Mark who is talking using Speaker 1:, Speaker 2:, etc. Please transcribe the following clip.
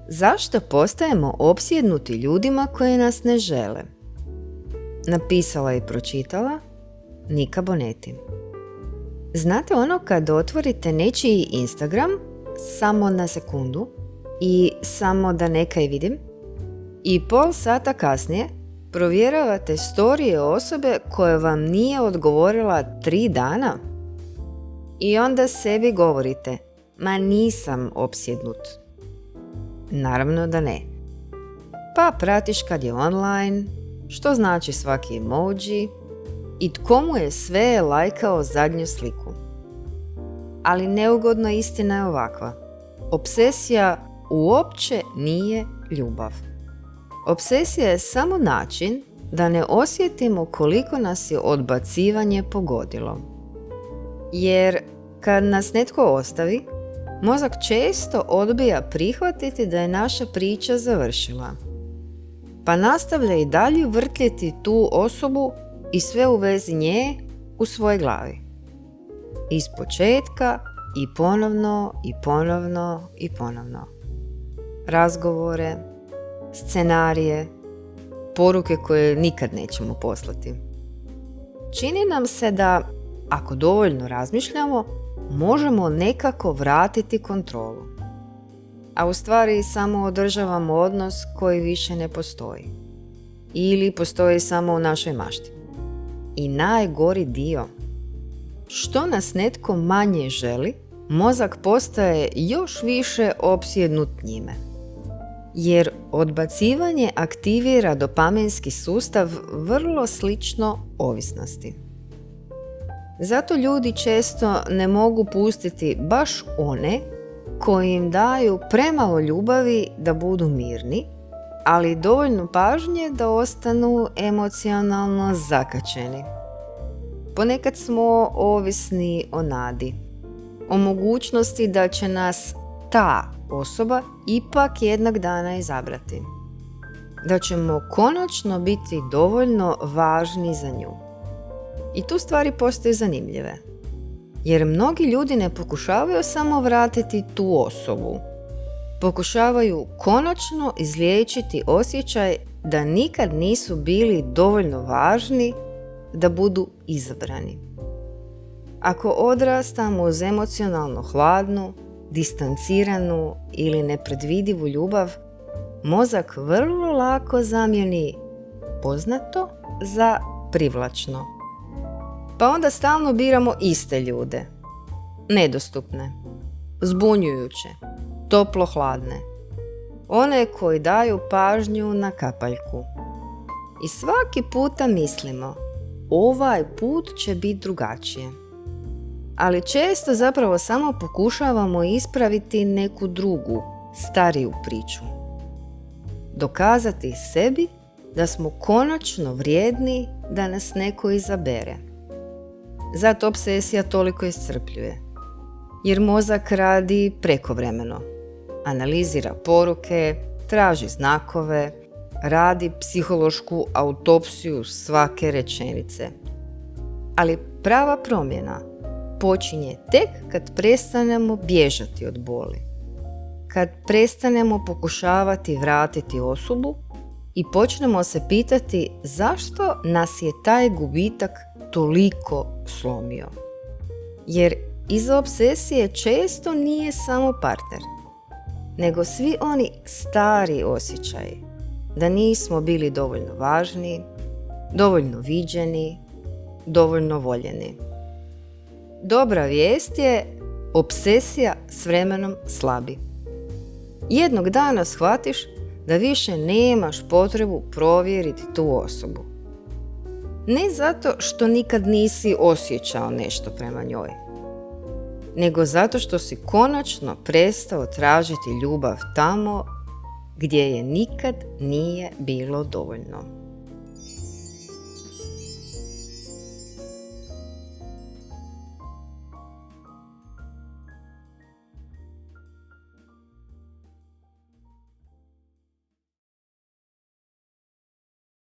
Speaker 1: Zašto postajemo opsjednuti ljudima koji nas ne žele? Napisala i pročitala Nika Boneti. Znate ono kad otvorite nečiji Instagram samo na sekundu i samo da nekaj vidim i pol sata kasnije provjeravate storije osobe koja vam nije odgovorila 3 dana? I onda sebi govorite, ma nisam opsjednut. Naravno da ne. Pa pratiš kad je online, što znači svaki emoji i tko mu je sve lajkao zadnju sliku. Ali neugodna istina je ovakva. Obsesija uopće nije ljubav. Obsesija je samo način da ne osjetimo koliko nas je odbacivanje pogodilo. Jer kad nas netko ostavi, mozak često odbija prihvatiti da je naša priča završila. Pa nastavlja i dalje vrtjeti tu osobu i sve u vezi nje u svojoj glavi. Iz početka i ponovno i ponovno i ponovno. Razgovore, scenarije, poruke koje nikad nećemo poslati. Čini nam se da, ako dovoljno razmišljamo, možemo nekako vratiti kontrolu. A u stvari samo održavamo odnos koji više ne postoji. Ili postoji samo u našoj mašti. I najgori dio. Što nas netko manje želi, mozak postaje još više opsjednut njime. Jer odbacivanje aktivira dopaminski sustav vrlo slično ovisnosti. Zato ljudi često ne mogu pustiti baš one koji im daju premalo ljubavi da budu mirni, ali dovoljno pažnje da ostanu emocionalno zakačeni. Ponekad smo ovisni o nadi, o mogućnosti da će nas ta osoba ipak jednog dana izabrati. Da ćemo konačno biti dovoljno važni za nju. I tu stvari postaju zanimljive. Jer mnogi ljudi ne pokušavaju samo vratiti tu osobu. Pokušavaju konačno izliječiti osjećaj da nikad nisu bili dovoljno važni da budu izabrani. Ako odrastamo uz emocionalno hladnu, distanciranu ili nepredvidivu ljubav, mozak vrlo lako zamijeni poznato za privlačno. Pa onda stalno biramo iste ljude. Nedostupne, zbunjujuće, toplo-hladne. One koji daju pažnju na kapaljku. I svaki puta mislimo, ovaj put će biti drugačije. Ali često zapravo samo pokušavamo ispraviti neku drugu, stariju priču. Dokazati sebi da smo konačno vrijedni da nas neko izabere. Zato obsesija toliko iscrpljuje. Jer mozak radi prekovremeno. Analizira poruke, traži znakove, radi psihološku autopsiju svake rečenice. Ali prava promjena počinje tek kad prestanemo bježati od boli. Kad prestanemo pokušavati vratiti osobu i počnemo se pitati zašto nas je taj gubitak toliko slomio. Jer iza obsesije često nije samo partner, nego svi oni stari osjećaji da nismo bili dovoljno važni, dovoljno viđeni, dovoljno voljeni. Dobra vijest je, obsesija s vremenom slabi. Jednog dana shvatiš da više nemaš potrebu provjeriti tu osobu. Ne zato što nikad nisi osjećao nešto prema njoj, nego zato što si konačno prestao tražiti ljubav tamo gdje je nikad nije bilo dovoljno.